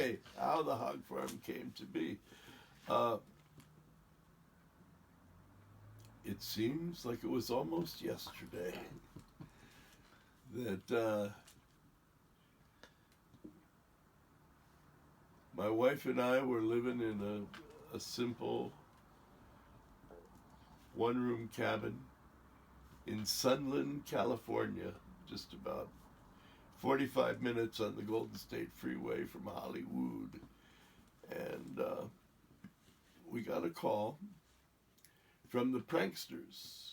Okay, how the hog farm came to be. It seems like it was almost yesterday that my wife and I were living in a simple one-room cabin in Sunland, California, just about 45 minutes on the Golden State Freeway from Hollywood. And we got a call from the pranksters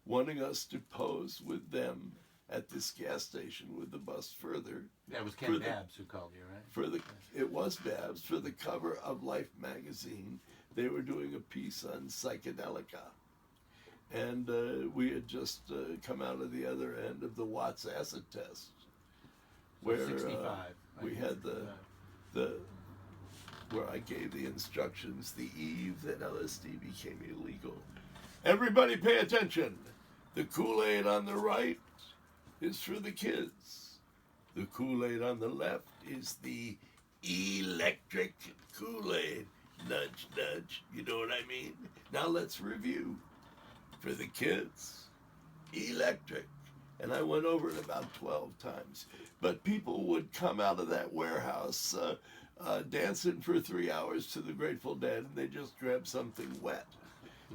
wanting us to pose with them at this gas station with the bus further. That was Ken Babs who called you, right? It was Babs for the cover of Life magazine. They were doing a piece on psychedelica. And we had just come out of the other end of the Watts acid test, where 65. We had the where I gave the instructions the eve that LSD became illegal. Everybody pay attention. The Kool-Aid on the right is for the kids. The Kool-Aid on the left is the electric Kool-Aid. Nudge, nudge. You know what I mean? Now let's review. For the kids, electric. And I went over it about 12 times. But people would come out of that warehouse dancing for 3 hours to the Grateful Dead, and they just grabbed something wet.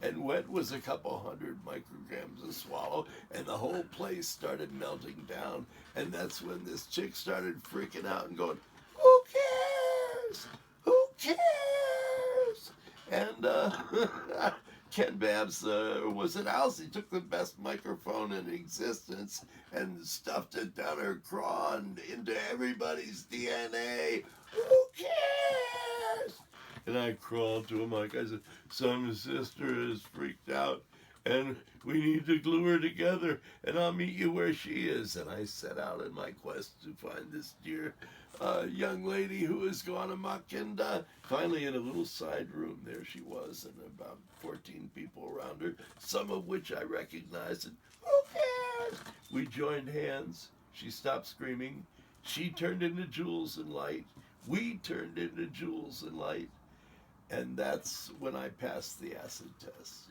And wet was a couple hundred micrograms a swallow, and the whole place started melting down. And that's when this chick started freaking out and going, "Who cares? Who cares?" And Ken Babs was at house. He took the best microphone in existence and stuffed it down her craw and into everybody's DNA. Who cares? And I crawled to him like I said, "Some sister is freaked out, and we need to glue her together, and I'll meet you where she is." And I set out in my quest to find this dear young lady who has gone amok, and finally in a little side room there she was, and about 14 people around her, some of which I recognized, and who cares? We joined hands. She stopped screaming. She turned into jewels and light. We turned into jewels and light. And that's when I passed the acid test.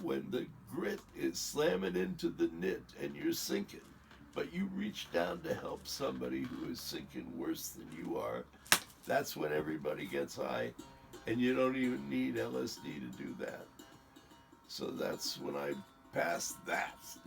When the grit is slamming into the knit and you're sinking, but you reach down to help somebody who is sinking worse than you are, that's when everybody gets high, and you don't even need LSD to do that. So that's when I passed that.